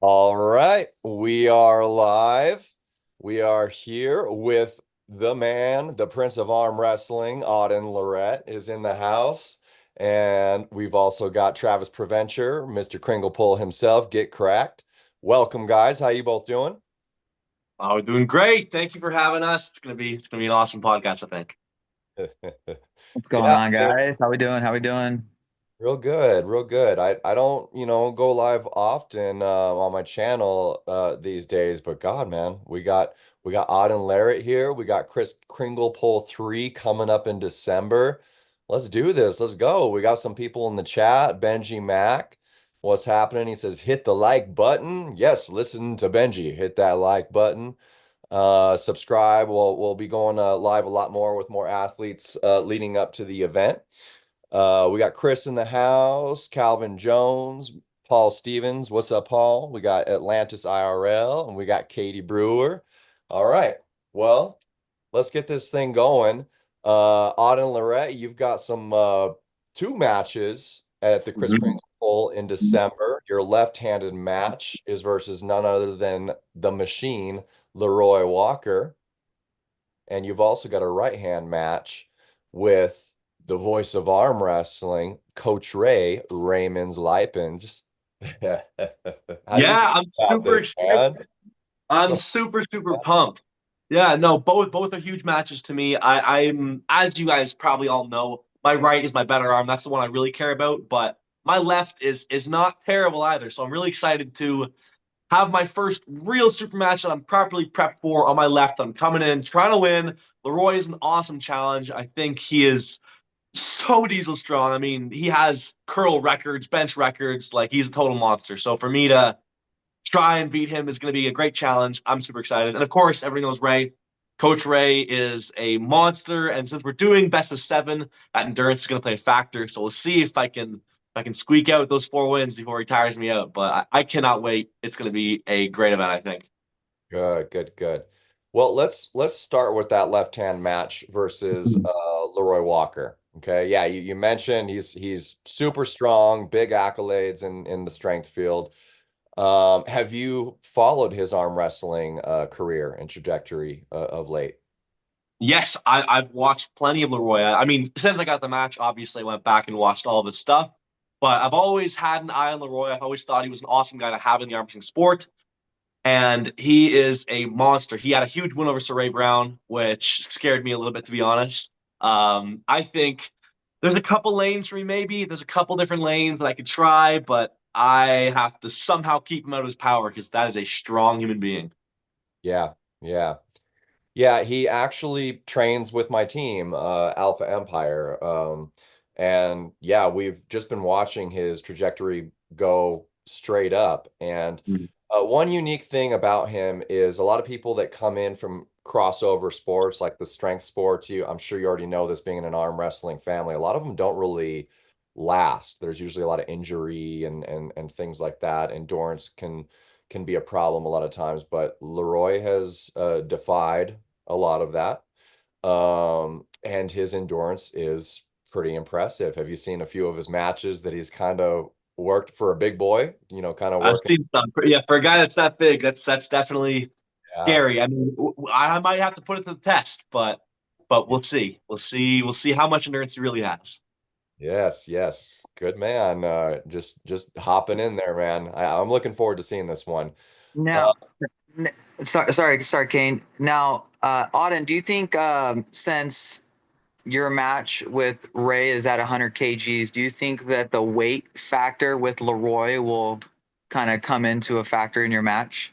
All right, we are live. We are here with the man, the Prince of Arm Wrestling, Auden Larratt is in the house. And we've also got Travis Preventure, Mr. Kringle Pull himself, get cracked. Welcome, guys. How you both doing? Oh, we're doing great. Thank you for having us. It's gonna be an awesome podcast, I think. What's going Yeah, on, guys? How we doing? How we doing? real good, real good. I don't, go live often on my channel these days, but God, man, we got Auden Larratt here. We got Kris Kringle Pull 3 coming up in December. Let's do this. Let's go. We got some people in the chat. Benji Mack, what's happening? He says, hit the like button. Yes, listen to Benji. Hit that like button. Subscribe. We'll be going live a lot more with more athletes leading up to the event. We got Kris in the house, Calvin Jones, Paul Stevens. What's up, Paul? We got Atlantis IRL, and we got Katie Brewer. All right. Well, let's get this thing going. Auden Larratt, you've got some two matches at the Kris Mhm. Kringle Bowl in December. Your left-handed match is versus none other than the machine, LeRoy Walker. And you've also got a right hand match with the voice of arm wrestling, Coach Raimonds Liepins. How do you Yeah, feel I'm about super this, excited. man? I'm So, super pumped. Yeah, no, both are huge matches to me. I'm as you guys probably all know, my right is my better arm. That's the one I really care about, but my left is not terrible either. So I'm really excited to have my first real super match that I'm properly prepped for on my left. I'm coming in, trying to win. Leroy is an awesome challenge. I think he is so diesel strong. I mean, he has curl records, bench records. Like he's a total monster. So for me to try and beat him is going to be a great challenge. I'm super excited. And of course, everyone knows Ray. Coach Ray is a monster, and since we're doing best of seven, that endurance is going to play a factor. So we'll see if I can squeak out those 4 wins before he tires me out. But I cannot wait. It's going to be a great event, I think. good, good, good. Well, let's start with that left hand match versus Leroy Walker. Okay, yeah, you mentioned he's super strong, big accolades in the strength field. Have you followed his arm wrestling career and trajectory of late? Yes, I've watched plenty of Leroy. I mean, since I got the match, obviously I went back and watched all of his stuff. But I've always had an eye on Leroy. I've always thought he was an awesome guy to have in the arm wrestling sport. And he is a monster. He had a huge win over Saray Brown, which scared me a little bit, to be honest. I think there's a couple lanes for me, maybe. There's a couple different lanes that I could try, but I have to somehow keep him out of his power because that is a strong human being. Yeah, yeah. Yeah, he actually trains with my team, Alpha Empire. And yeah, we've just been watching his trajectory go straight up. And one unique thing about him is a lot of people that come in from crossover sports like the strength sports, I'm sure you already know this being in an arm wrestling family, a lot of them don't really last. There's usually a lot of injury and things like that. Endurance can be a problem a lot of times, but Leroy has defied a lot of that. And his endurance is pretty impressive. Have you seen a few of his matches that he's kind of worked for a big boy, kind of I've working? seen some. Yeah, for a guy that's that big, that's definitely Yeah. scary. I mean, I might have to put it to the test, but we'll see. We'll see how much endurance he really has. Yes, yes. Good man. Just hopping in there, man. I'm looking forward to seeing this one. Uh, Now, sorry, Kane. Now, Auden, do you think since your match with Ray is at 100 kgs, do you think that the weight factor with Leroy will kind of come into a factor in your match?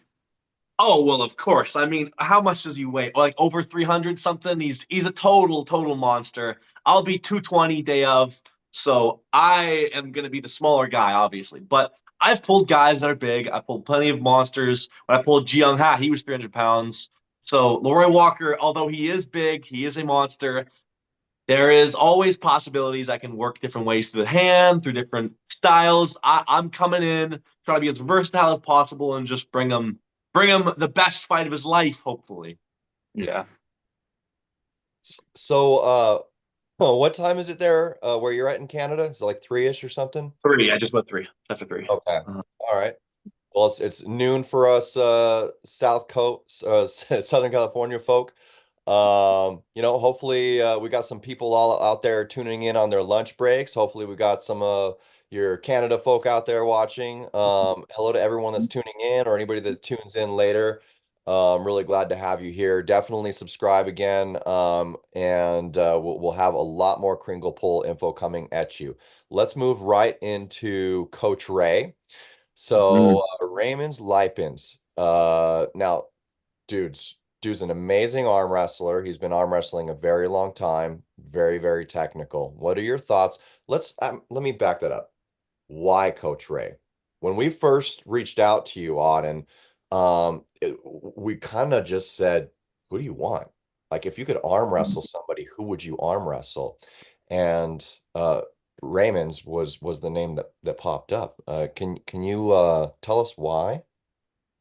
Oh, well, of course. I mean, how much does he weigh? Like over 300 something? He's a total monster. I'll be 220 day of, so I am gonna be the smaller guy, obviously. But I've pulled guys that are big. I've pulled plenty of monsters. When I pulled Ji Young Ha, he was 300 pounds. So Leroy Walker, although he is big, he is a monster. There is always possibilities. I can work different ways through the hand, through different styles. I'm coming in, trying to be as versatile as possible and just bring him the best fight of his life, hopefully. Yeah. so, oh, what time is it there where you're at in Canada? Is it like 3-ish or something? Three. I just went three. After three. Okay. Uh, All right. Well, it's noon for us South Coast Southern California folk. Hopefully we got some people all out there tuning in on their lunch breaks. Hopefully we got some your Canada folk out there watching. Hello to everyone that's tuning in or anybody that tunes in later. I'm really glad to have you here. Definitely subscribe again. And we'll have a lot more Kringle Poll info coming at you. Let's move right into Coach Ray. Mhm. So Raimonds Liepins. Now, dude's an amazing arm wrestler. He's been arm wrestling a very long time. Very, very technical. What are your thoughts? Let me back that up. Why Coach Ray? When we first reached out to you, Auden, we kind of just said, "Who do you want? Like, if you could arm wrestle somebody, who would you arm wrestle?" And Raymond's was the name that popped up. Can you tell us why?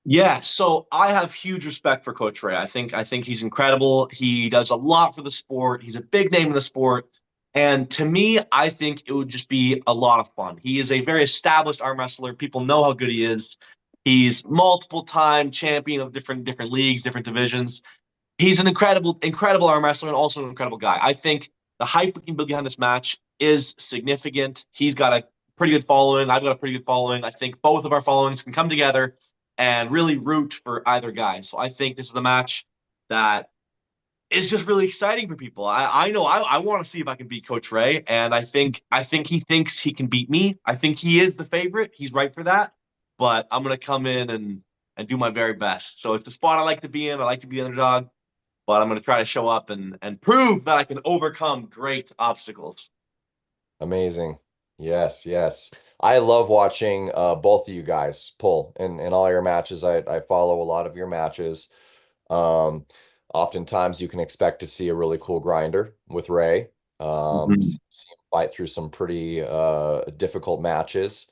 Yeah, so I have huge respect for Coach Ray. I think he's incredible. He does a lot for the sport. He's a big name in the sport. And to me, I think it would just be a lot of fun. He is a very established arm wrestler. People know how good he is. He's multiple time champion of different leagues, different divisions. He's an incredible arm wrestler and also an incredible guy. I think the hype we can build behind this match is significant. He's got a pretty good following. I've got a pretty good following. I think both of our followings can come together and really root for either guy. So I think this is a match that is just really exciting for people. I know I want to see if I can beat Coach Ray, and I think he thinks he can beat me. I think he is the favorite. He's right for that, but I'm gonna come in and do my very best. So it's the spot I like to be in. I like to be the underdog, but I'm going to try to show up and prove that I can overcome great obstacles. Amazing. Yes, yes. I love watching both of you guys pull in all your matches. I follow a lot of your matches. Um, Oftentimes you can expect to see a really cool grinder with Ray. Mhm. See him fight through some pretty difficult matches.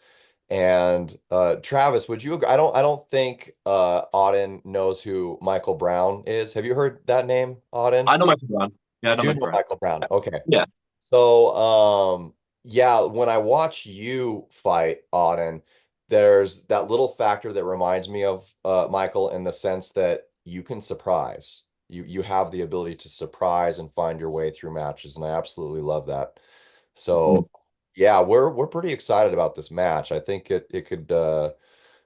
And Travis, would you agree? I don't think Auden knows who Michael Brown is. Have you heard that name, Auden? I know Michael Brown. Yeah, I You know do Michael know Brown. Michael Brown. Okay. Yeah. So, yeah, when I watch you fight Auden, there's that little factor that reminds me of Michael in the sense that you can surprise. You have the ability to surprise and find your way through matches, and I absolutely love that. Mhm. So, yeah, we're pretty excited about this match. I think it could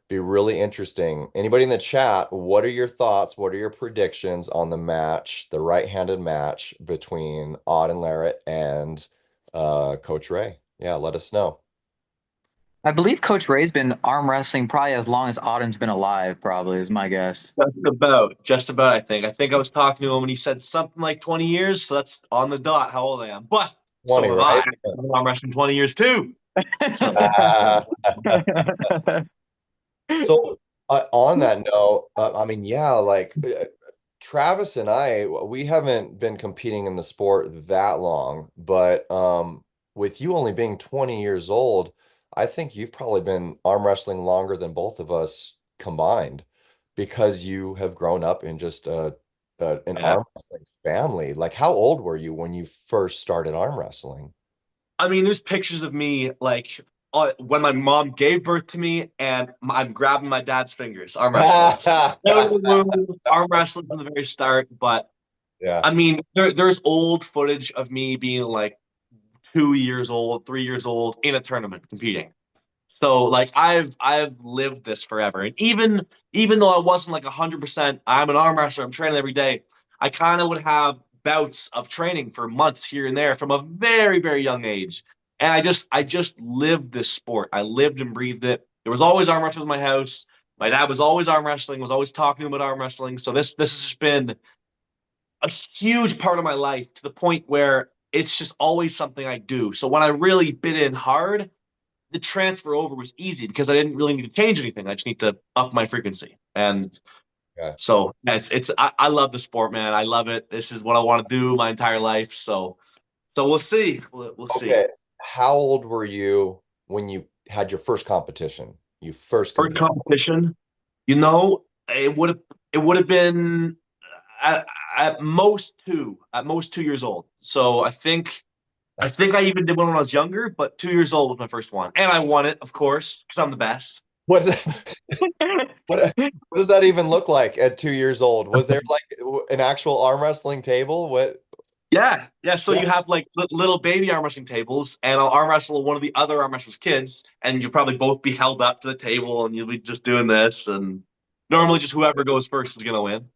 be really interesting. Anybody in the chat, what are your thoughts? What are your predictions on the match, the right-handed match between Auden Larratt and Coach Ray? Yeah, let us know. I believe Coach Ray's been arm wrestling probably as long as Auden's been alive, probably is my guess. Just about, I think. I think I was talking to him and he said something like 20 years. So that's on the dot how old I am. But 20, so have I. right? I'm wrestling 20 years too. So Uh, so on that note, I mean, yeah, like Travis and I, we haven't been competing in the sport that long, but with you only being 20 years old, I think you've probably been arm wrestling longer than both of us combined because you have grown up in just an yeah. arm wrestling family. Like, how old were you when you first started arm wrestling? I mean, there's pictures of me like when my mom gave birth to me, and I'm grabbing my dad's fingers, arm wrestling. So, out of the womb, arm wrestling from the very start. But Yeah. I mean, there's old footage of me being like 2 years old, 3 years old in a tournament competing. So like I've lived this forever, and even though I wasn't like 100%, I'm an arm wrestler. I'm training every day. I kind of would have bouts of training for months here and there from a very young age, and I just lived this sport. I lived and breathed it. There was always arm wrestling in my house. My dad was always arm wrestling. Was always talking about arm wrestling. So this has just been a huge part of my life to the point where it's just always something I do. So when I really bit in hard, the transfer over was easy because I didn't really need to change anything. I just need to up my frequency. And Yeah. so I love the sport, man. I love it. This is what I want to do my entire life. So we'll see. We'll see. Okay. How old were you when you had your first competition? You first First competed. competition, you know, it would have been at, at most 2 years old. So I That's think I even did one when I was younger, but 2 years old was my first one, and I won it, of course, because I'm the best. What, what does that even look like at 2 years old? Was there like an actual arm wrestling table? What? Yeah, yeah. So Yeah. you have like little baby arm wrestling tables, and I'll arm wrestle one of the other arm wrestlers' kids, and you'll probably both be held up to the table, and you'll be just doing this, and Oh normally my. just whoever goes first is gonna win.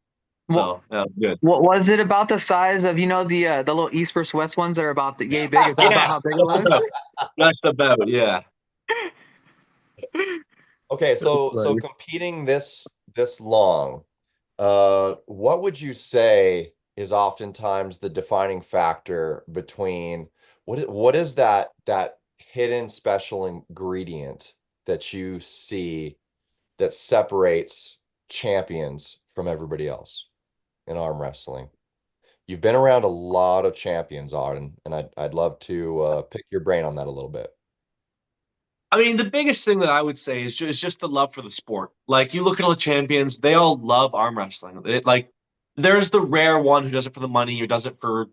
What So yeah, good. what was it about the size of the little East versus West ones that are about the yay big? Is that Yeah, about how big it just was? about, just about. Yeah. Okay, That's so funny. competing this long, what would you say is oftentimes the defining factor between what is that hidden special ingredient that you see that separates champions from everybody else in arm wrestling? You've been around a lot of champions, Auden, and I'd love to pick your brain on that a little bit. I mean, the biggest thing that I would say is just the love for the sport. Like you look at all the champions, they all love arm wrestling. Like there's the rare one who does it for the money or does it for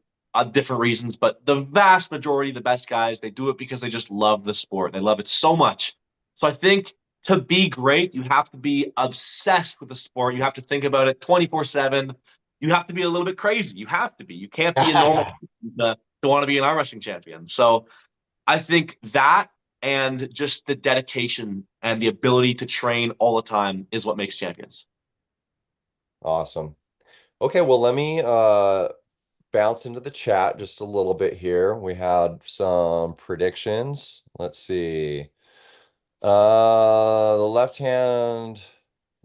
different reasons, but the vast majority of the best guys, they do it because they just love the sport. They love it so much. So I think to be great, you have to be obsessed with the sport. You have to think about it 24/7. You have to be a little bit crazy. You have to be. You can't be a normal to want to be an arm wrestling champion. So I think that and just the dedication and the ability to train all the time is what makes champions. Awesome. Okay, well, let me bounce into the chat just a little bit here. We had some predictions. Let's see. The left hand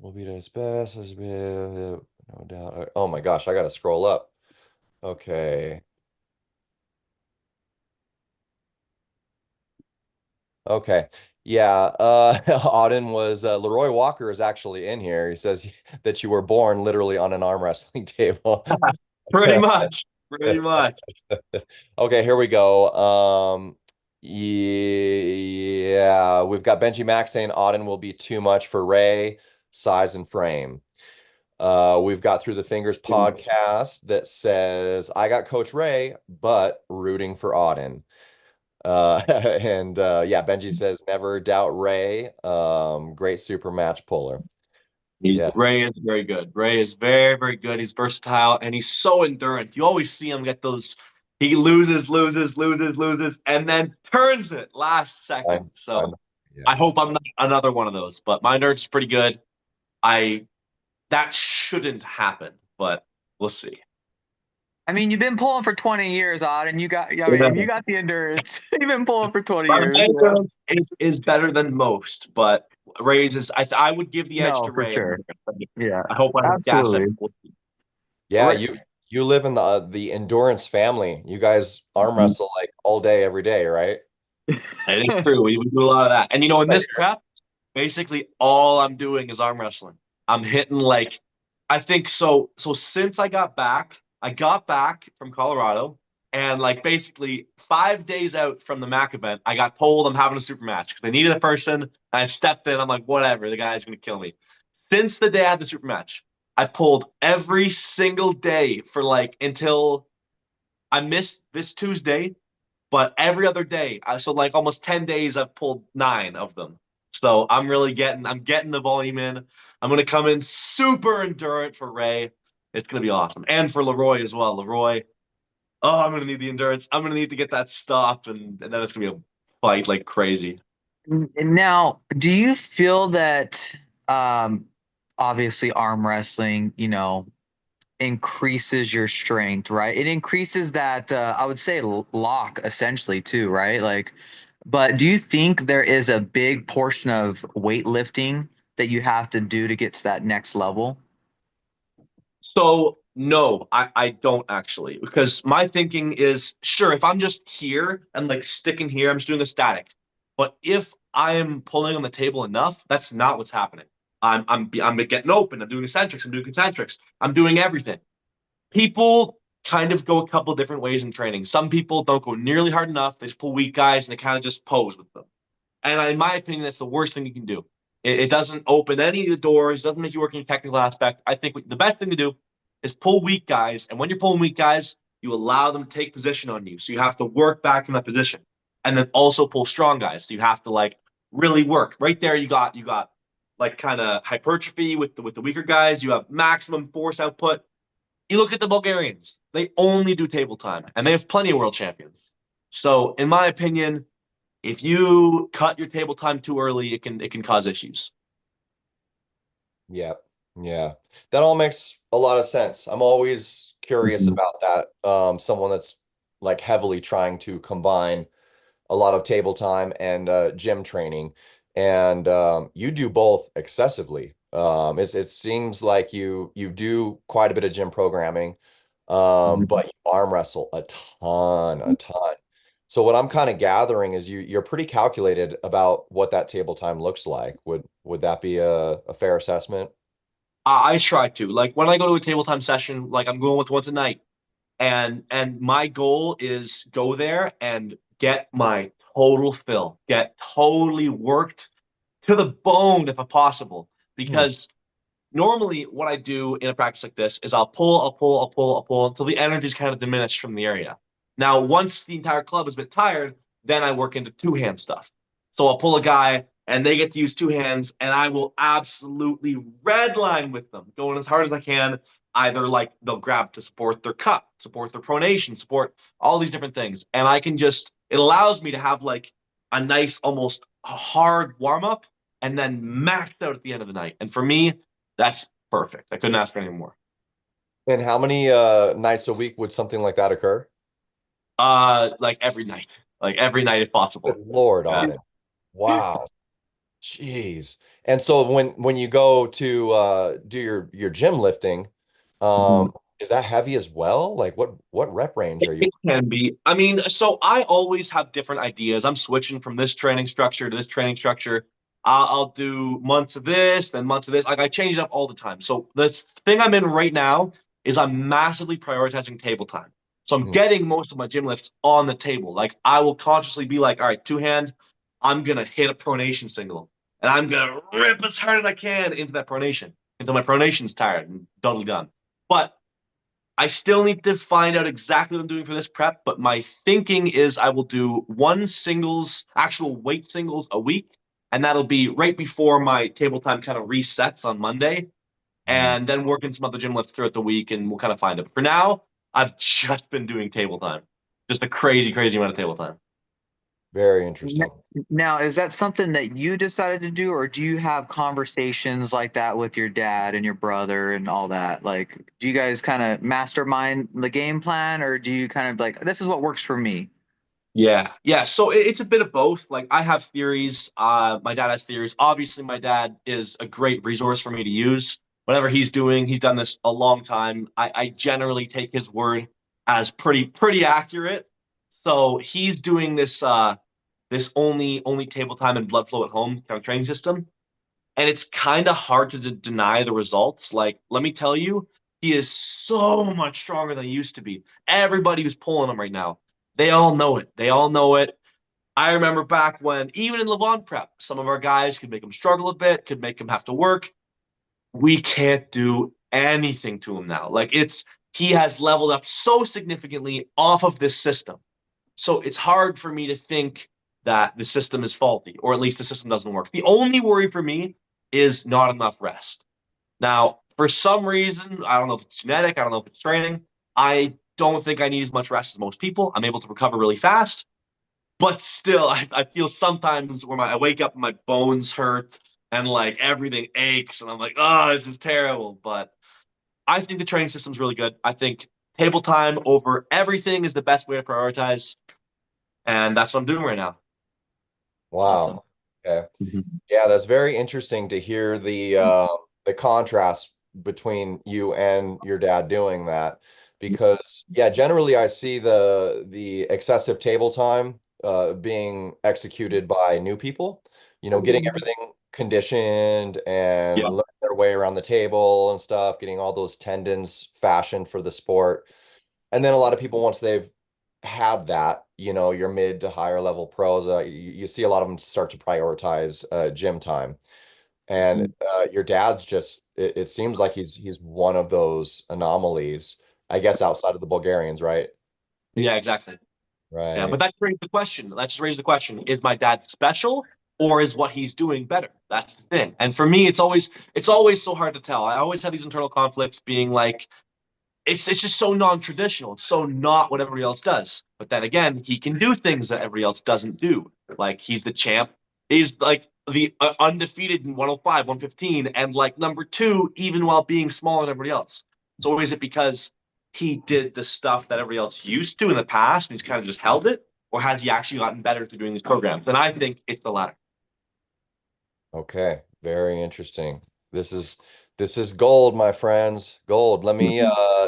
will be at its best. No doubt. Oh my gosh, I gotta scroll up. Okay. Okay. Yeah, Auden was Leroy Walker is actually in here. He says that you were born literally on an arm wrestling table. Pretty much. Pretty much. Okay, here we go. Yeah, we've got Benji Max saying Auden will be too much for Ray, size and frame. We've got Through the Fingers podcast that says I got Coach Ray, but rooting for Auden. And yeah, Benji says never doubt Ray. Great super match puller. Yes, Ray is very good. Ray is very, very good. He's versatile and he's so endurant. You always see him get those. He loses, and then turns it last I, second. I, So I yes. hope I'm not another one of those. But my endurance is pretty good. I that shouldn't happen, but we'll see. I mean, you've been pulling for 20 years, Odd, and you got the endurance. You've been pulling for 20 My years. Yeah. endurance is better than most, but Ray's is I would give the edge No, to for Ray. sure. Yeah, I hope I don't gas him. absolutely. Yeah, Right. you live in the endurance family. You guys arm wrestle like all day, every day, right? I think it's true. We do a lot of that. And in this prep, basically all I'm doing is arm wrestling. I'm hitting like I think so since I got back from Colorado and like basically 5 days out from the Mac event, I got told I'm having a super match because they needed a person. And I stepped in. I'm like, whatever, the guy's gonna kill me. Since the day I had the super match, I pulled every single day for like until I missed this Tuesday, but every other day, so like almost 10 days, I've pulled 9 of them. So I'm getting the volume in. I'm gonna come in super endurant for Ray. It's gonna be awesome, and for Leroy as well. Leroy, oh, I'm gonna need the endurance. I'm gonna need to get that stop, and then it's gonna be a fight like crazy. Now, do you feel that um, obviously arm wrestling, increases your strength, right? It increases that I would say lock essentially too, right? Like, but do you think there is a big portion of weightlifting that you have to do to get to that next level? So no, I don't actually, because my thinking is sure if I'm just here and like sticking here, I'm just doing the static. But if I am pulling on the table enough, that's not what's happening. I'm getting open. I'm doing eccentrics. I'm doing concentrics. I'm doing everything. People kind of go a couple different ways in training. Some people don't go nearly hard enough. They just pull weak guys and they kind of just pose with them. And in my opinion, that's the worst thing you can do. It doesn't open any of the doors, doesn't make you work in your technical aspect. I think the best thing to do is pull weak guys. And when you're pulling weak guys, you allow them to take position on you. So you have to work back from that position. And then also pull strong guys. So you have to like really work. Right there, you got like kind of hypertrophy with the weaker guys. You have maximum force output. You look at the Bulgarians; they only do table time, and they have plenty of world champions. So, in my opinion, if you cut your table time too early, it can cause issues. Yeah. Yeah. That all makes a lot of sense. I'm always curious Mhm. about that. Someone that's like heavily trying to combine a lot of table time and gym training. And you do both excessively. It seems like you do quite a bit of gym programming, but you arm wrestle a ton. So what I'm kind of gathering is you're pretty calculated about what that table time looks like. Would that be a fair assessment? I try to like when I go to a table time session, like I'm going with once a night, and my goal is go there and get my total fill, get totally worked to the bone if possible. Hmm. Because normally what I do in a practice like this is I'll pull until the energy is kind of diminished from the area. Now, once the entire club is a bit tired, then I work into two hand stuff. So I'll pull a guy and they get to use two hands, and I will absolutely redline with them, going as hard as I can. Either like they'll grab to support their cut, support their pronation, support all these different things. And I can just, it allows me to have like a nice, almost hard warm up and then max out at the end of the night. And for me, that's perfect. I couldn't ask for any more. And how many nights a week would something like that occur? Like every night, like every night if Good possible. Lord, Yeah. Auden. Wow. Jeez. And so when you go to do your gym lifting, Mhm. is that heavy as well? Like what rep range are you? It can be. I mean, so I always have different ideas. I'm switching from this training structure to this training structure. I'll do months of this, then months of this. Like I change it up all the time. So the thing I'm in right now is I'm massively prioritizing table time. So I'm Hmm. getting most of my gym lifts on the table. Like I will consciously be like, all right, two hand, I'm gonna hit a pronation single, and I'm gonna rip as hard as I can into that pronation until my pronation's tired and totally done. But I still need to find out exactly what I'm doing for this prep, but my thinking is I will do one singles, actual weight singles a week, and that'll be right before my table time kind of resets on Monday, Hmm. and then working some other gym lifts throughout the week, and we'll kind of find it. But for now, I've just been doing table time, just a crazy, crazy amount of table time. Very N- interesting. Now, is that something that you decided to do, or do you have conversations like that with your dad and your brother and all that? Like, do you guys kind of mastermind the game plan, or do you kind of like, this is what works for me? Yeah, yeah. So it's a bit of both. Like I have theories. My dad has theories. Obviously, my dad is a great resource for me to use. Whatever he's doing, he's done this a long time. I generally take his word as pretty accurate. So he's doing this only table time and blood flow at home kind of training system, and it's kind of hard to deny the results. Like, let me tell you, he is so much stronger than he used to be. Everybody who's pulling him right now, they all know it. They all know it. I remember back when, even in Levon prep, some of our guys could make him struggle a bit, could make him have to work. We can't do anything to him now. Like, he has leveled up so significantly off of this system. So it's hard for me to think that the system is faulty, or at least the system doesn't work. The only worry for me is not enough rest. Now, for some reason, I don't know if it's genetic, I don't know if it's training. I don't think I need as much rest as most people. I'm able to recover really fast, but still, I feel sometimes when I wake up and my bones hurt and like everything aches, and I'm like, oh, this is terrible. But I think the training system's really good. I think table time over everything is the best way to prioritize, and that's what I'm doing right now. Awesome. Wow. Okay. Mhm. Yeah, that's very interesting to hear the contrast between you and your dad doing that because yeah, generally I see the excessive table time being executed by new people, getting everything conditioned and Yeah. learning their way around the table and stuff, getting all those tendons fashioned for the sport. And then a lot of people, once they've had that, your mid to higher level pros, you see a lot of them start to prioritize gym time. And your dad's just, it seems like he's one of those anomalies, I guess, outside of the Bulgarians, right? Yeah, exactly. Yeah, Right. but that just raised the question. Is my dad special, or is what he's doing better? That's the thing. And for me, it's always so hard to tell. I always have these internal conflicts being like, it's just so non-traditional. It's so not what everybody else does. But then again, he can do things that everybody else doesn't do. Like he's the champ. He's like the undefeated in 105, 115, and like number two, even while being smaller than everybody else. So is it because he did the stuff that everybody else used to in the past and he's kind of just held it? Or has he actually gotten better through doing these programs? And I think it's the latter. Okay, very interesting. This is gold, my friends. Gold. Let me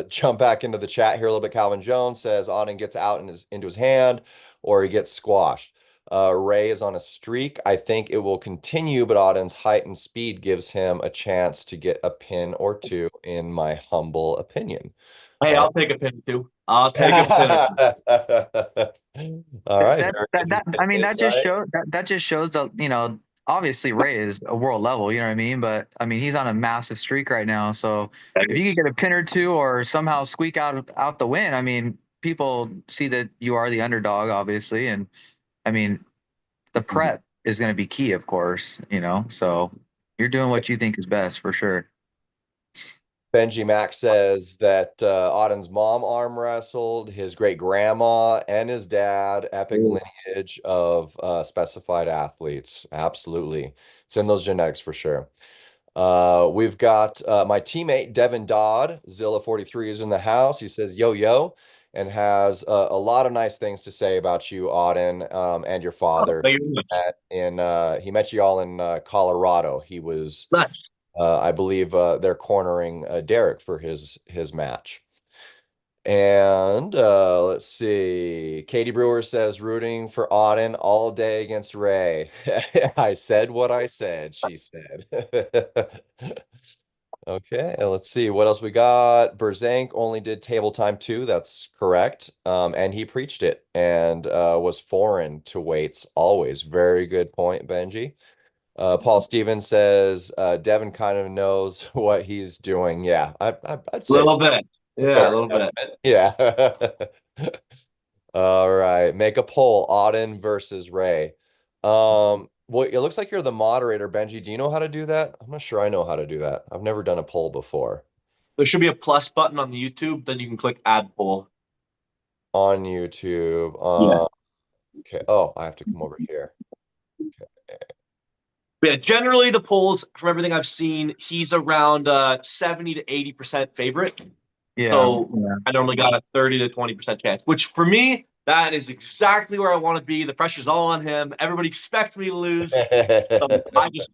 jump back into the chat here a little bit. Calvin Jones says Auden gets out into his hand or he gets squashed. Ray is on a streak. I think it will continue, but Auden's height and speed gives him a chance to get a pin or two, in my humble opinion. Hey, And I'll take a pin too. I'll take a pin. all right, That very that I interesting mean insight. that just shows the obviously Ray is a world level, you know what I mean? But I mean he's on a massive streak right now. So if you could get a pin or two or somehow squeak out the win, I mean people see that you are the underdog, obviously, and I mean the prep is going to be key, of course, So you're doing what you think is best for sure. Benji Mack says that Auden's mom arm wrestled, his great grandma and his dad, epic lineage of specified athletes. Absolutely. It's in those genetics for sure. We've got my teammate Devin Dodd, Zilla43 is in the house. He says, yo, yo, and has a lot of nice things to say about you, Auden, and your Oh, father. thank you very much. He met you all in Colorado. He was Nice. I believe they're cornering Derek for his match. And let's see. Katie Brewer says rooting for Auden all day against Ray. I said what I said, she said. Okay, let's see what else we got. Berzank only did table time 2. That's correct. And he preached it and was foreign to weights always. Very good point, Benji. Paul Stevens says Devin kind of knows what he's doing. Yeah, I'd A say little so. bit. Yeah, a Fair little bit. assessment. Yeah. All right. Make a poll. Auden versus Ray. Well, it looks like you're the moderator, Benji. Do you know how to do that? I'm not sure I know how to do that. I've never done a poll before There should be a plus button on the YouTube. Then you can click add poll. on YouTube. Yeah. Okay. Oh, I have to come over here. But yeah, generally the polls from everything I've seen, he's around 70 to 80% favorite. Yeah. So I normally got a 30 to 20% chance, which for me, that is exactly where I want to be. The pressure's all on him. Everybody expects me to lose. So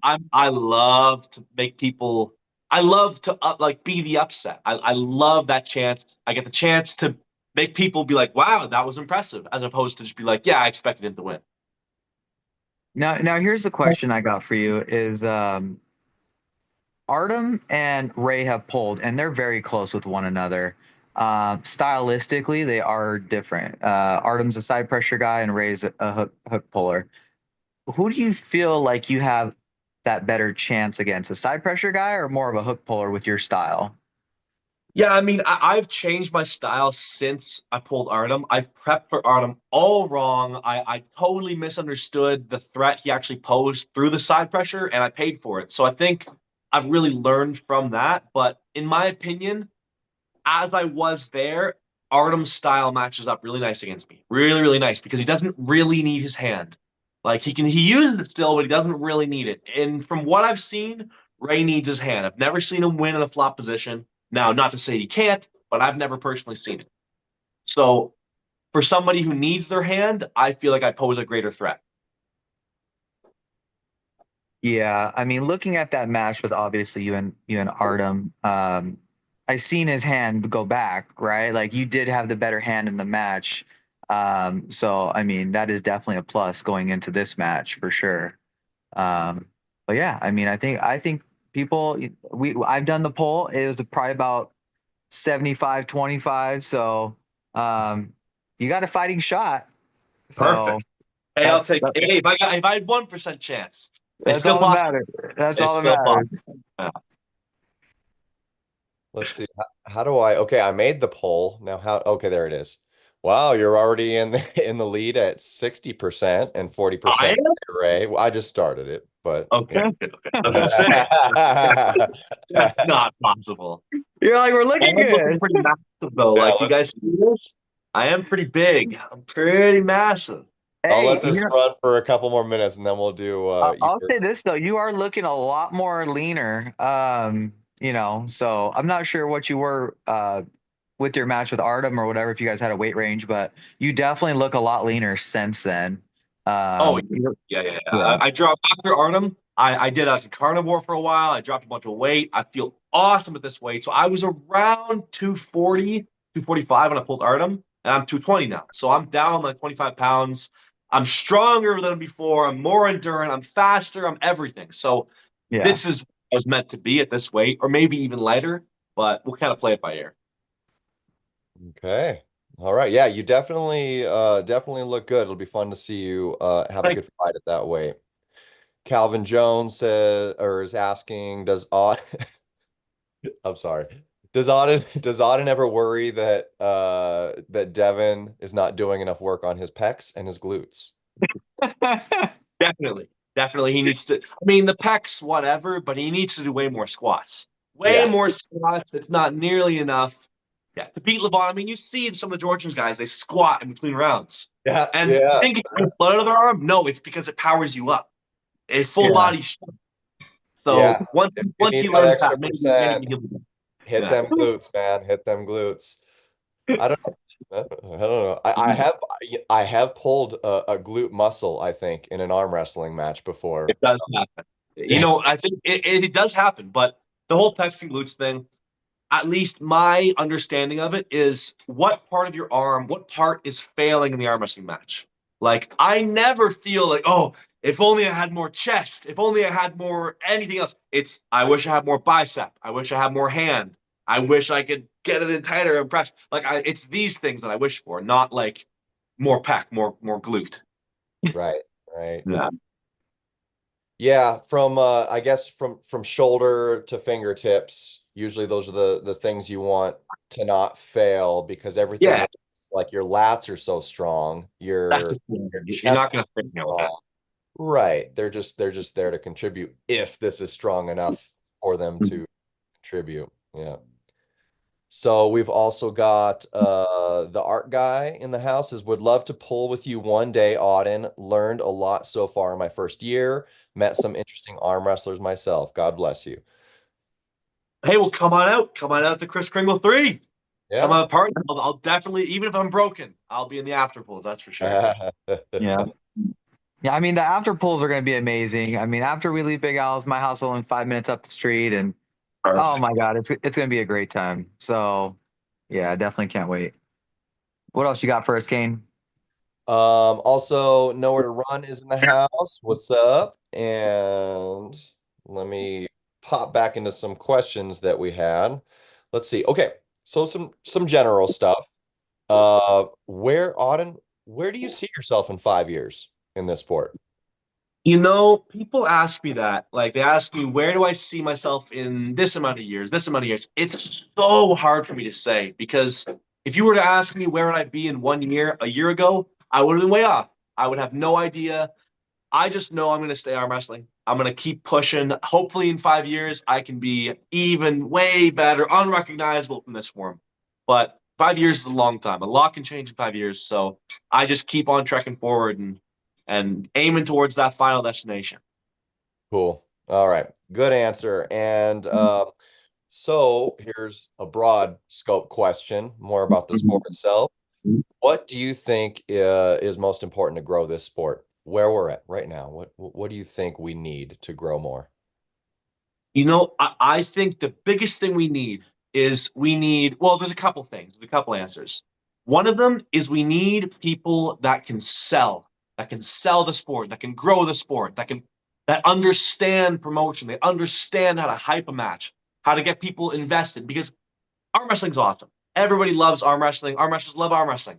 I love to make people, I love to like be the upset. I love that chance. I get the chance to make people be like, wow, that was impressive, as opposed to just be like, yeah, I expected him to win. Now here's the question I got for you is Artem and Ray have pulled, and they're very close with one another. Stylistically, they are different. Artem's a side pressure guy, and Ray's a hook puller. Who do you feel like you have that better chance against, a side pressure guy or more of a hook puller with your style? Yeah, I mean, I've changed my style since I pulled Artem. I've prepped for Artem all wrong. I totally misunderstood the threat he actually posed through the side pressure, and I paid for it. So I think I've really learned from that. But in my opinion, as I was there, Artem's style matches up really nice against me. Really, really nice because he doesn't really need his hand. Like he uses it still, but he doesn't really need it. And from what I've seen, Ray needs his hand. I've never seen him win in a flop position. Now, not to say he can't, but I've never personally seen it. So for somebody who needs their hand, I feel like I pose a greater threat. Yeah, I mean, looking at that match with obviously you and Artem, I seen his hand go back, right? Like you did have the better hand in the match. So I mean, that is definitely a plus going into this match for sure. But yeah, I mean, I think people I've done the poll. It was probably about 75-25. So you got a fighting shot. So Perfect. Hey, I'll that's take. Hey, if I had 1% chance, it's that's still all that possible. matters. That's all It's that still matters. possible. Yeah. Let's see. How do I? Okay, I made the poll. Now how? Okay, there it is. Wow, you're already in the lead at 60% and I 40% am? Ray. Well, I just started it, but Okay. yeah. Okay. I was gonna say that's not possible. You're like, we're I looking am looking good. pretty massive though. Yeah, Like you guys see this? I am pretty big. I'm pretty massive. I'll Hey, let this run for a couple more minutes and then we'll do I'll say yours. this though, you are looking a lot more leaner. So I'm not sure what you were with your match with Artem or whatever if you guys had a weight range, but you definitely look a lot leaner since then. Oh, You're- yeah. yeah. I dropped after Arnhem. I did a carnivore for a while. I dropped a bunch of weight. I feel awesome at this weight. So I was around 240, 245 when I pulled Arnhem, and I'm 220 now. So I'm down like 25 pounds. I'm stronger than before. I'm more endurant. I'm faster. I'm everything. So Yeah. this is what I was meant to be at this weight, or maybe even lighter. But we'll kind of play it by ear. Okay. All right. Yeah, you definitely look good. It'll be fun to see you have a Like, good fight at that weight. Calvin Jones says or is asking, does Auden I'm sorry. Does Auden ever worry that that Devin is not doing enough work on his pecs and his glutes? definitely. Definitely. He needs to. I mean, the pecs, whatever, but he needs to do way more squats. Way Yeah. more squats. It's not nearly enough. Yeah. To beat Levon, I mean, you see in some of the Georgians guys, they squat in between rounds. Yeah, And you yeah. think it's blood out of their arm? No, it's because it powers you up. A full Yeah. body strength. Yeah. So once If you once need he that learns extra that, maybe percent, he'll be. hit Yeah. them glutes, man. Hit them glutes. I don't I don't know. I have pulled a glute muscle, I think, in an arm wrestling match before. It does happen. I think it does happen, but the whole pecs and glutes thing, at least my understanding of it is what part of your arm, what part is failing in the arm wrestling match. Like I never feel like, oh, if only I had more chest, if only I had more anything else. It's I wish I had more bicep. I wish I had more hand. I wish I could get it in tighter and press. It's these things that I wish for, not like more pec, more glute. Right, right. Yeah. Yeah, from I guess from shoulder to fingertips, usually those are the things you want to not fail because everything Yeah, else, like your lats are so strong, that's your the thing. your You're not chest is gonna fit me with that. strong. Right. They're just there to contribute if this is strong enough for them to contribute. Yeah. So we've also got the art guy in the house is would love to pull with you one day, Auden. Learned a lot so far in my first year. Met some interesting arm wrestlers myself. God bless you. Hey, well, come on out. Come on out to Kris Kringle 3. Come Yeah. on, partner. I'll definitely, even if I'm broken, I'll be in the after pools. That's for sure. Yeah. Yeah, I mean the after pulls are going to be amazing. I mean, after we leave Big Al's, my house is only 5 minutes up the street, and oh Perfect. my God, it's going to be a great time. So, yeah, I definitely can't wait. What else you got for us, Kane? Also, Nowhere to Run is in the house. What's up? And let me pop back into some questions that we had. Let's see. Okay, so some general stuff. Auden, where do you see yourself in 5 years in this sport? People ask me that. Like, they ask me, where do I see myself in this amount of years, this amount of years? It's so hard for me to say because if you were to ask me where would I be in 1 year, a year ago, I would have been way off. I would have no idea. I just know I'm going to stay arm wrestling. I'm going to keep pushing. Hopefully, in 5 years, I can be even way better, unrecognizable from this form. But 5 years is a long time. A lot can change in 5 years. So I just keep on trekking forward and aiming towards that final destination. Cool. All right. Good answer. And so here's a broad scope question, more about the sport itself. What do you think is most important to grow this sport? Where we're at right now, what do you think we need to grow more? I think the biggest thing well, there's a couple things, there's a couple answers. One of them is we need people that can sell the sport, that can grow the sport, that understand promotion, they understand how to hype a match, how to get people invested because arm wrestling's awesome. Everybody loves arm wrestling. Arm wrestlers love arm wrestling.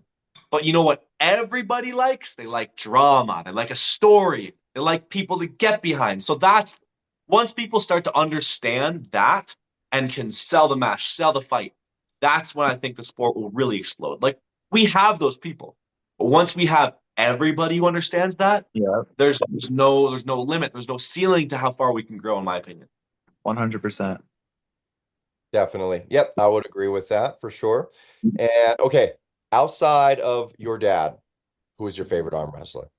But you know what everybody likes? They like drama. They like a story. They like people to get behind. So that's once people start to understand that and can sell the match, sell the fight, that's when I think the sport will really explode. Like we have those people. But once we have everybody who understands that, Yeah, there's no limit, there's no ceiling to how far we can grow, in my opinion. 100%. Definitely. Yep, I would agree with that for sure. And okay, outside of your dad, who is your favorite arm wrestler?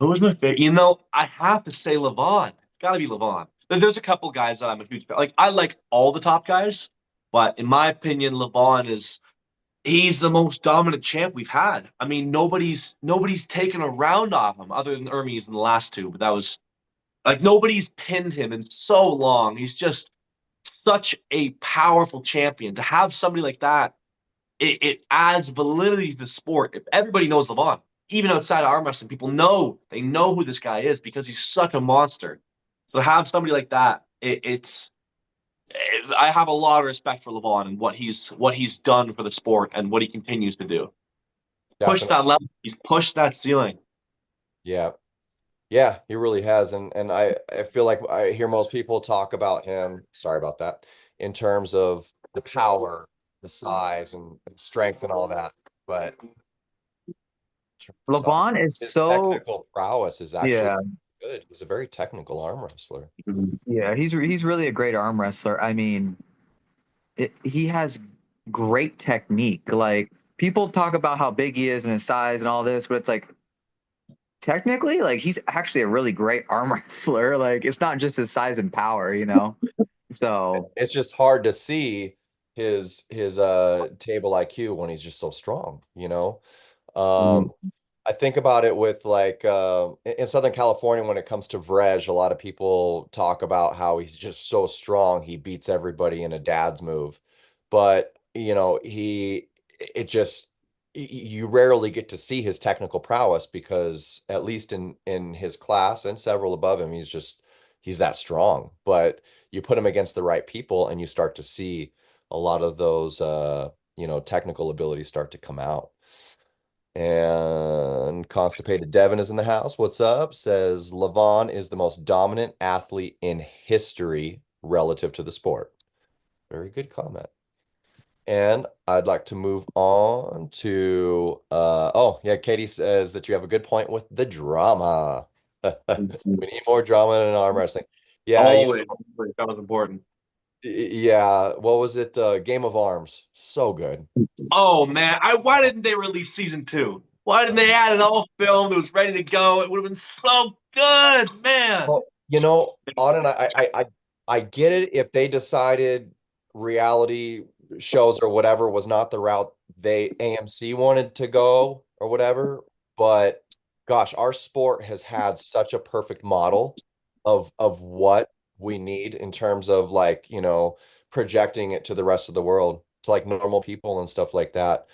Who was my favorite? You know, I have to say Levon. It's got to be Levon. There's a couple guys that I'm a huge fan. Like I like all the top guys, but in my opinion, Levon is he's the most dominant champ we've had. I mean, nobody's taken a round off him other than Hermes in the last two, but that was like nobody's pinned him in so long. He's just such a powerful champion. To have somebody like that, it adds validity to the sport. If everybody knows Levon, even outside of arm wrestling, people know they know who this guy is because he's such a monster. So to have somebody like that, I have a lot of respect for Levon and what he's done for the sport and what he continues to do. Push Definitely. that level. He's pushed that ceiling. Yeah. Yeah, he really has. And I feel like I hear most people talk about him, sorry about that, in terms of the power, the size and strength and all that. But Levon is his so, technical prowess is actually yeah, good. He's a very technical arm wrestler. yeah, he's really a great arm wrestler. I mean, he has great technique. Like people talk about how big he is and his size and all this, but it's like technically, like he's actually a really great arm wrestler. Like it's not just his size and power, you know. So It's just hard to see his table IQ when he's just so strong, you know? Um, I think about it with like in Southern California when it comes to Vrej, a lot of people talk about how he's just so strong, he beats everybody in a dad's move. But, you know, it just you rarely get to see his technical prowess because at least in his class and several above him, he's that strong. But you put him against the right people and you start to see a lot of those technical abilities start to come out. And Constipated Devin is in the house. What's up? Says Levon is the most dominant athlete in history relative to the sport. Very good comment. And I'd like to move on to oh yeah, Katie says that you have a good point with the drama. We need more drama in arm wrestling. Yeah, Always, that was important. yeah. What was it? Game of Arms. So good. Oh man, why didn't they release season two? Why didn't they add it all filmed? It was ready to go. It would have been so good, man. Well, Auden, I get it if they decided reality shows or whatever was not the route they AMC wanted to go or whatever, but gosh, our sport has had such a perfect model of what we need in terms of like, projecting it to the rest of the world, to like normal people and stuff like that.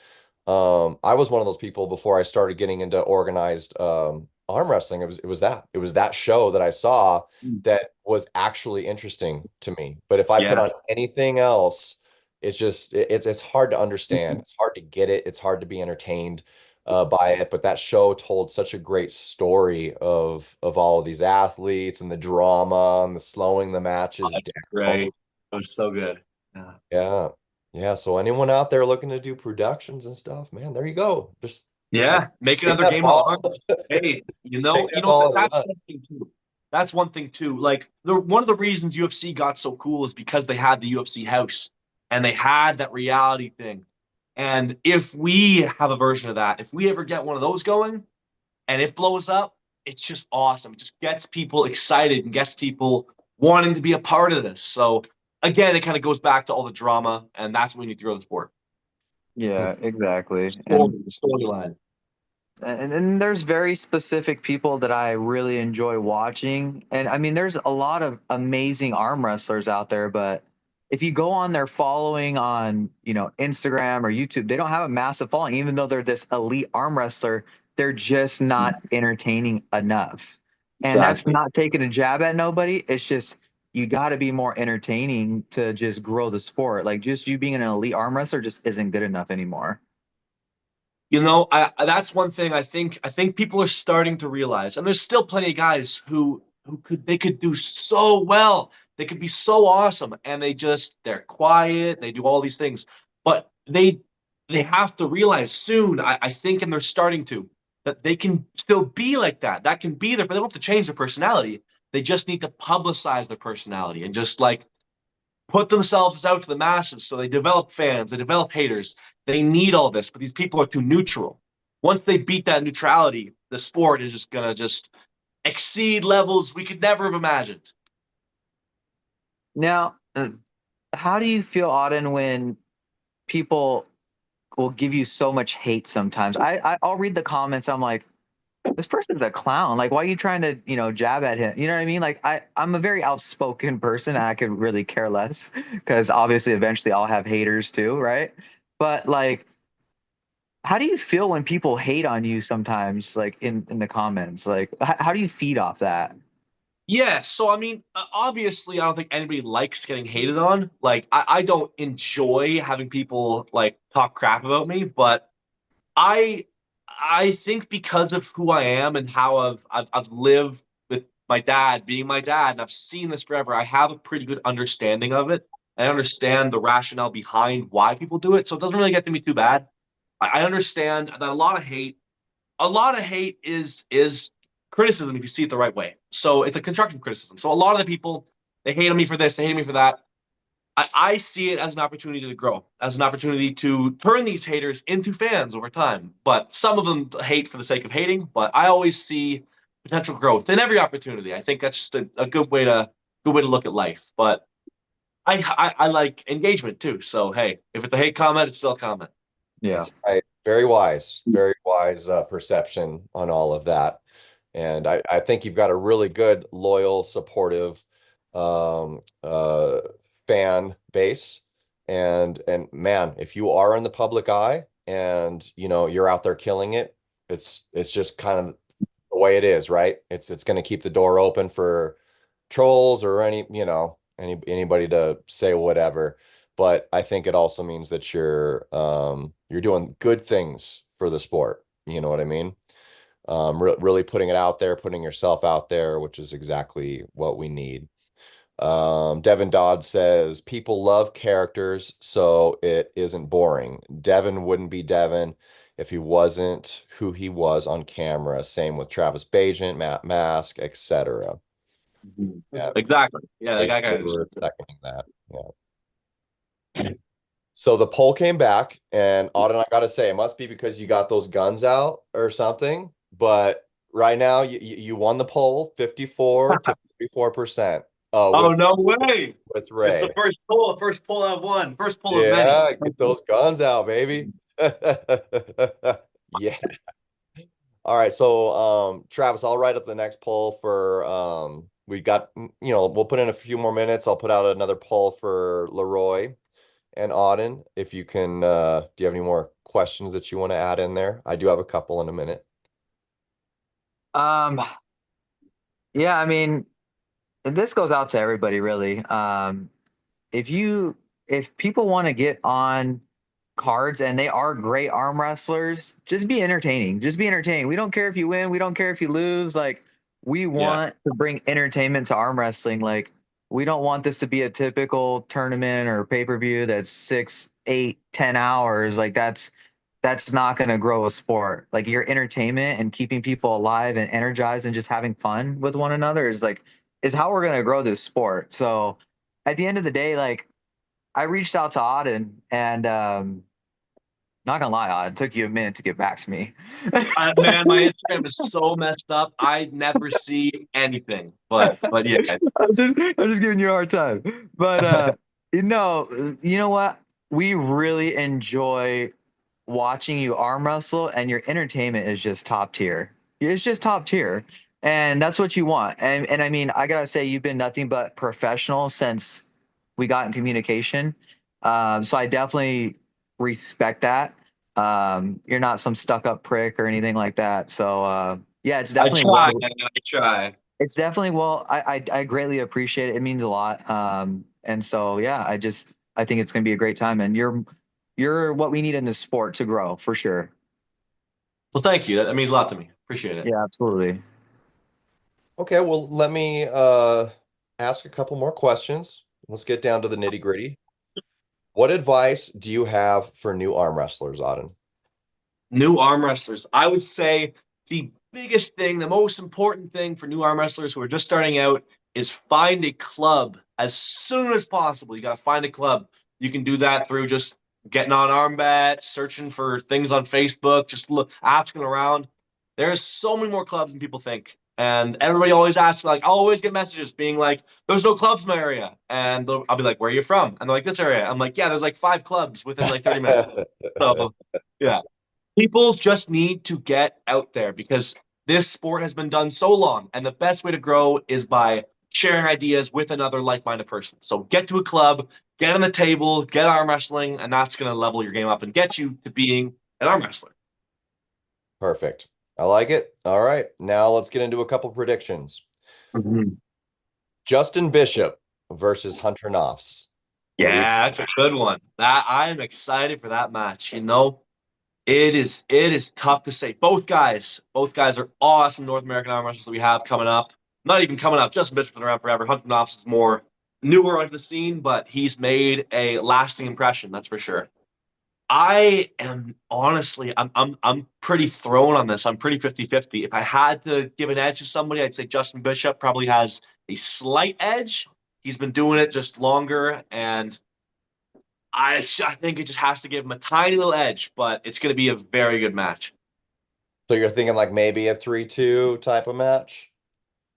I was one of those people before I started getting into organized arm wrestling. It was that show that I saw that was actually interesting to me. But if I put Yeah. on anything else, it's hard to understand. It's hard to get it. It's hard to be entertained by it. But that show told such a great story of all of these athletes and the drama and the slowing the matches Right. down. It was so good. Yeah. Yeah. Yeah. So anyone out there looking to do productions and stuff, man, there you go. Just Yeah. Make take another that Game of ball, Arms. Hey, take that ball and that's run. one thing too. That's one thing too. Like one of the reasons UFC got so cool is because they had the UFC house and they had that reality thing. And if we have a version of that, if we ever get one of those going and it blows up, it's just awesome. It just gets people excited and gets people wanting to be a part of this. So again, it kind of goes back to all the drama, and that's when you throw the sport. yeah, exactly. Storyline. And there's very specific people that I really enjoy watching. And I mean, there's a lot of amazing arm wrestlers out there, but if you go on their following on, Instagram or YouTube, they don't have a massive following, even though they're this elite arm wrestler, they're just not entertaining enough. And that's Exactly. not taking a jab at nobody. It's just you got to be more entertaining to just grow the sport. Like just you being an elite arm wrestler just isn't good enough anymore. That's one thing I think people are starting to realize, and there's still plenty of guys who could do so well. They could be so awesome, and they're quiet. They do all these things, but they have to realize soon, I think, and they're starting to, that they can still be like that. That can be there, but they don't have to change their personality. They just need to publicize their personality and just like put themselves out to the masses. So they develop fans, they develop haters. They need all this, but these people are too neutral. Once they beat that neutrality, the sport is just gonna just exceed levels we could never have imagined. Now, how do you feel, Auden, when people will give you so much hate sometimes? I'll read the comments. I'm like, this person's a clown. Like, why are you trying to, jab at him? You know what I mean? Like, I'm a very outspoken person. And I could really care less because obviously eventually I'll have haters too, right? But like, how do you feel when people hate on you sometimes, like in the comments? Like, how do you feed off that? Yeah, so I mean, obviously, I don't think anybody likes getting hated on. Like, I don't enjoy having people like talk crap about me, but I I think because of who I am and how I've lived with my dad being my dad, and I've seen this forever, I have a pretty good understanding of it. I understand the rationale behind why people do it, so it doesn't really get to me too bad. I understand that a lot of hate is criticism if you see it the right way. So it's a constructive criticism. So a lot of the people they hate on me for this, they hate me for that. I see it as an opportunity to grow, as an opportunity to turn these haters into fans over time. But some of them hate for the sake of hating. But I always see potential growth in every opportunity. I think that's just a good way to look at life. But I like engagement too. So hey, if it's a hate comment, it's still a comment. Yeah. That's right. Very wise perception on all of that. And I think you've got a really good, loyal, supportive um, uh, fan base. And man, if you are in the public eye and you're out there killing it, it's just kind of the way it is, right? It's going to keep the door open for trolls or anybody to say whatever. But I think it also means that you're doing good things for the sport. You know what I mean? Really putting it out there, putting yourself out there, which is exactly what we need. Devin Dodd says people love characters, so it isn't boring. Devin wouldn't be Devin if he wasn't who he was on camera. Same with Travis Bagent, Matt Mask, etc. Mhm. Yeah, Exactly. Yeah, thank I got you it. for seconding that. Yeah. So the poll came back, and Auden, I gotta say, it must be because you got those guns out or something. But right now, you won the poll, 54 to 44%. Oh With no way! It's Ray. the first pull I've won, first pull of many. Yeah, get those guns out, baby. Yeah. All right. So, Travis, I'll write up the next poll for we got, we'll put in a few more minutes. I'll put out another poll for Leroy and Auden. If you can, do you have any more questions that you want to add in there? I do have a couple in a minute. Um, yeah, I mean, this goes out to everybody really. If you if people want to get on cards and they are great arm wrestlers, just be entertaining. Just be entertaining. We don't care if you win, we don't care if you lose. Like we Yeah. want to bring entertainment to arm wrestling. Like we don't want this to be a typical tournament or pay-per-view that's 6, 8, 10 hours. Like that's not going to grow a sport. Like your entertainment and keeping people alive and energized and just having fun with one another is how we're going to grow this sport. So at the end of the day, like I reached out to Auden and not gonna lie, Auden, it took you a minute to get back to me. Man, my Instagram is so messed up. I never see anything. But yeah. I'm just giving you a hard time. But you know what? We really enjoy watching you arm wrestle, and your entertainment is just top tier. It's just top tier, and that's what you want. And I mean, I gotta say, you've been nothing but professional since we got in communication. So I definitely respect that. You're not some stuck up prick or anything like that. So yeah, it's I definitely try, well. man. I try. It's definitely well. I greatly appreciate it. It means a lot. And so yeah, I think it's gonna be a great time. And you're what we need in this sport to grow for sure. Well, thank you. That means a lot to me. Appreciate it. Yeah, absolutely. Okay, well, let me ask a couple more questions. Let's get down to the nitty-gritty. What advice do you have for new arm wrestlers, Auden? New arm wrestlers. I would say the biggest thing, the most important thing for new arm wrestlers who are just starting out is find a club as soon as possible. You got to find a club. You can do that through just getting on Armbat, searching for things on Facebook, just asking around. There's so many more clubs than people think. And everybody always asks, like, I'll always get messages being like, there's no clubs in my area. And I'll be like, where are you from? And they're like, this area. I'm like, yeah, there's like 5 clubs within like 30 minutes. So, yeah. People just need to get out there because this sport has been done so long, and the best way to grow is by sharing ideas with another like-minded person. So get to a club, get on the table, get arm wrestling, and that's going to level your game up and get you to being an arm wrestler. Perfect. I like it. All right. Now let's get into a couple predictions. Mhm. Justin Bishop versus Hunter Knopfs. What do you Yeah, that's a good one. That I'm excited for that match. It is tough to say. Both guys are awesome North American arm wrestlers that we have coming up. Not even coming up, Justin Bishop's been around forever. Hunter Knopf's is more newer onto the scene, but he's made a lasting impression, that's for sure. I am honestly, I'm pretty thrown on this. I'm pretty 50-50. If I had to give an edge to somebody, I'd say Justin Bishop probably has a slight edge. He's been doing it just longer, and I think it just has to give him a tiny little edge, but it's going to be a very good match. So you're thinking like maybe a 3-2 type of match?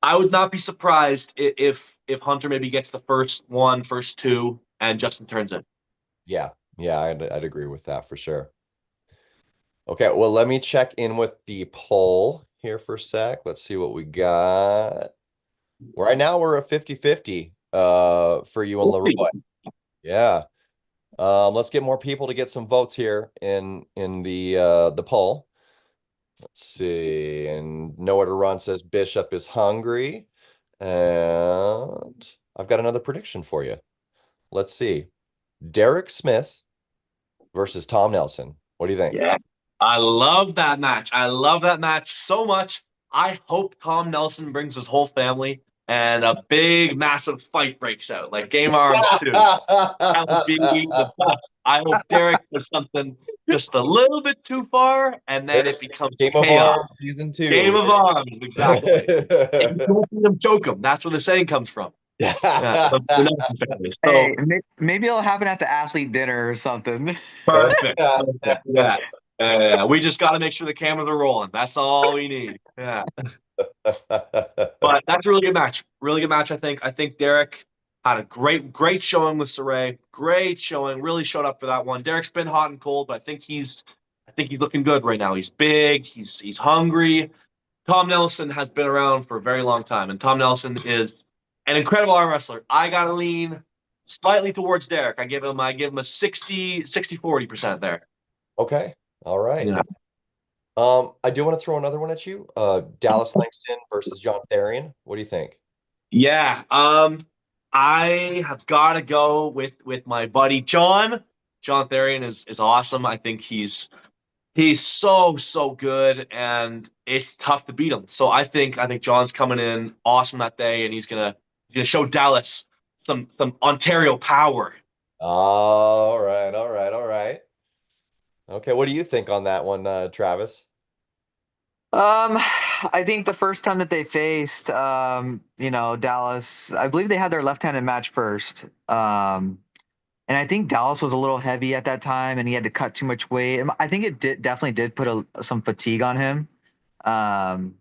I would not be surprised if Hunter maybe gets the first one, first two, and Justin turns in. Yeah. Yeah, I'd agree with that for sure. Okay, well, let me check in with the poll here for a sec. Let's see what we got. Right now we're at 50-50 for you and Leroy. Yeah. Let's get more people to get some votes here in the poll. Let's see. And Nowhere to Run says Bishop is hungry. And I've got another prediction for you. Let's see. Derek Smith versus Tom Nelson. What do you think? Yeah. I love that match. I love that match so much. I hope Tom Nelson brings his whole family and a big, massive fight breaks out, like Game Arms too. That would be the best. I hope Derek does something just a little bit too far, and then it becomes Game of chaos. Arms season 2. Game of Arms, exactly. If you don't beat him, choke him. That's where the saying comes from. Yeah, Hey, so maybe it'll happen at the athlete dinner or something. perfect. Perfect. Yeah. We just got to make sure the cameras are rolling. That's all we need. Yeah. But that's a really good match. Really good match, I think. I think Derek had a great showing with Saray. Great showing. Really showed up for that one. Derek's been hot and cold, but I think he's looking good right now. He's big. He's hungry. Tom Nelson has been around for a very long time, and Tom Nelson is an incredible arm wrestler. I gotta lean slightly towards Derek. I give him a 60-40% there. Okay. All right. Yeah. I do want to throw another one at you. Dallas Langston versus John Therian. What do you think? Yeah. I have got to go with my buddy John. John Therian is awesome. I think he's so good, and it's tough to beat him. So I think John's coming in awesome that day, and he's gonna show Dallas some Ontario power. All right, all right, all right. Okay, what do you think on that one, Travis? I think the first time that they faced, Dallas, I believe they had their left-handed match first. And I think Dallas was a little heavy at that time, and he had to cut too much weight. I think it definitely did put some fatigue on him. Um,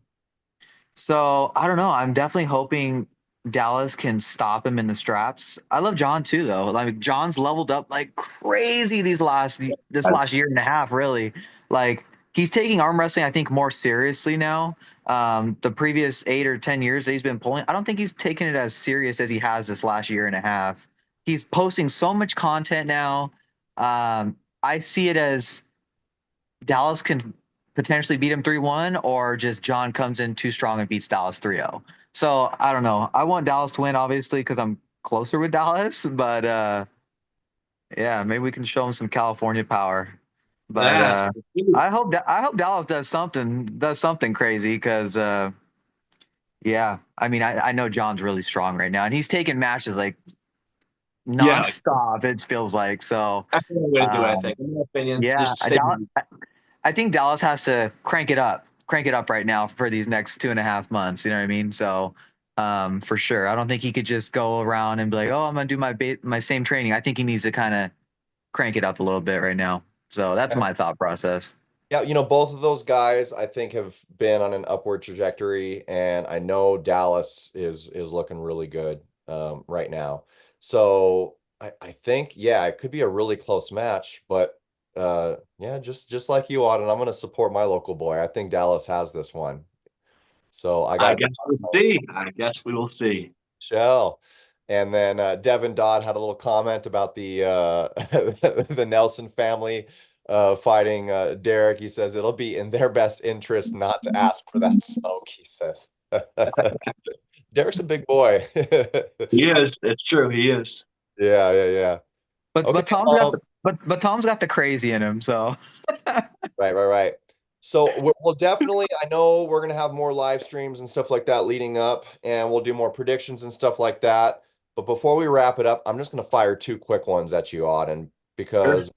so I don't know. I'm definitely hoping Dallas can stop him in the straps. I love John too, though. Like John's leveled up like crazy this last year and a half, really. Like he's taking arm wrestling, I think, more seriously now. The previous 8 or 10 years that he's been pulling, I don't think he's taken it as serious as he has this last year and a half. He's posting so much content now. I see it as Dallas can potentially beat him 3-1, or just John comes in too strong and beats Dallas 3-0. So I don't know. I want Dallas to win, obviously, because I'm closer with Dallas. But yeah, maybe we can show him some California power. But Yeah. I hope Dallas does something crazy because yeah, I mean I know John's really strong right now, and he's taking matches like Yeah, nonstop. It feels like so. that's the way to do it. I Um, think, in my opinion, yeah, just stay. I think Dallas has to crank it up right now for these next 2.5 months. You know what I mean? So, for sure, I don't think he could just go around and be like, "Oh, I'm gonna do my same training." I think he needs to kind of crank it up a little bit right now. So that's my thought process. Yeah, both of those guys I think have been on an upward trajectory, and I know Dallas is looking really good right now. So I think, yeah, it could be a really close match, but yeah, just like you, Auden, I'm going to support my local boy. I think Dallas has this one. So I I got guess we'll see. I guess we will see. Shell. And then Devin Dodd had a little comment about the the Nelson family fighting Derek. He says it'll be in their best interest not to ask for that smoke, he says. Derek's a big boy. He is. It's true. He is. Yeah, yeah, yeah. But Okay. Tom's got the crazy in him. So Right, right, right. So we'll definitely, I know we're going to have more live streams and stuff like that leading up, and we'll do more predictions and stuff like that. But before we wrap it up, I'm just going to fire two quick ones at you, Auden, Sure. because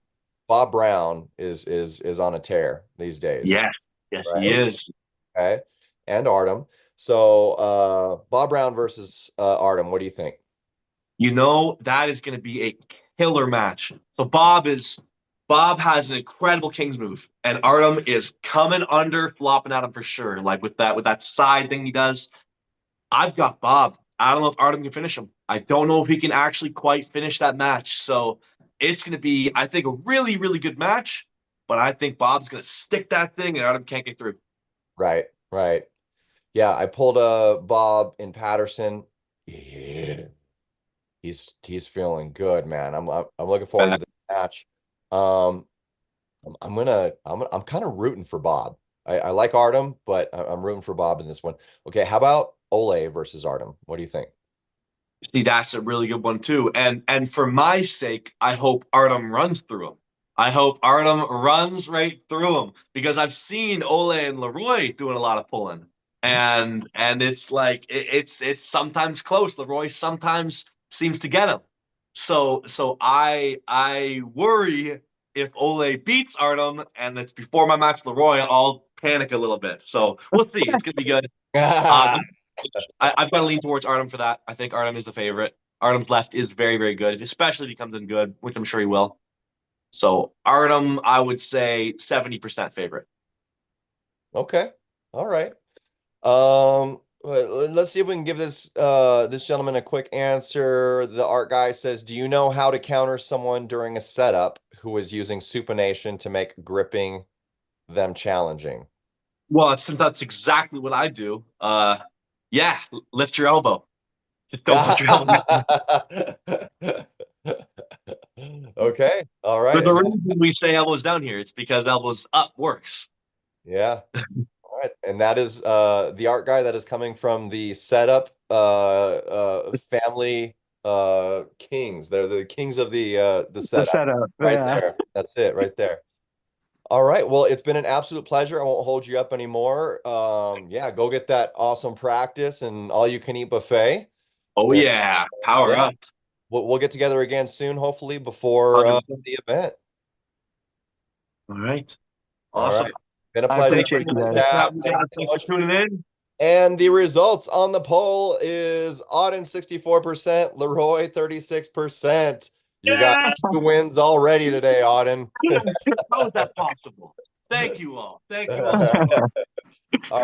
Bob Brown is on a tear these days, Yes. Yes, he right? is. Okay. And Artem. So Bob Brown versus Artem, what do you think? That is going to be a killer match. So Bob has an incredible King's move, and Artem is coming under, flopping at him for sure. Like with that side thing he does. I've got Bob. I don't know if Artem can finish him. I don't know if he can actually quite finish that match. So it's going to be, I think, a really, really good match. But I think Bob's going to stick that thing, and Artem can't get through. Right, right. Yeah, I pulled Bob in Patterson. Yeah. He's feeling good, man. I'm looking forward to this match. Um, I'm kind of rooting for Bob. I like Artem, but I'm rooting for Bob in this one. Okay, how about Ole versus Artem? What do you think? See, that's a really good one too. And for my sake, I hope Artem runs through him. I hope Artem runs right through him because I've seen Ole and Leroy doing a lot of pulling, and it's like it's sometimes close. Leroy sometimes seems to get him. So I worry if Ole beats Artem and it's before my match with Leroy, I'll panic a little bit. So we'll see. It's gonna be good. Um, I've got to lean towards Artem for that. I think Artem is the favorite. Artem's left is very, very good, especially if he comes in good, which I'm sure he will. So Artem, I would say 70% favorite. Okay. All right. Let's see if we can give this gentleman a quick answer. The art guy says, "Do you know how to counter someone during a setup who is using supination to make gripping them challenging?" Well, that's exactly what I do. Yeah, lift your elbow. Just don't put your elbow. Okay. All right. There's a reason we say elbows down here. It's because elbows up works. Yeah. All right. And that is the art guy that is coming from the setup family kings. They're the kings of the the setup. setup, Right yeah. there. That's it right there. All right. Well, it's been an absolute pleasure. I won't hold you up anymore. Yeah, go get that awesome practice and all you can eat buffet. Oh And yeah, power yeah, up. we'll get together again soon, hopefully before 100%. the event. All right. All Awesome. right. Been a I pleasure. Thanks appreciate so you much Appreciate the for guys. chat. having me, Thank guys. you so Thanks for much. tuning in. And the results on the poll is Auden 64%, Leroy 36%. You got Yes! two wins already today, Auden. How is that possible? Thank you all. Thank you all so much. All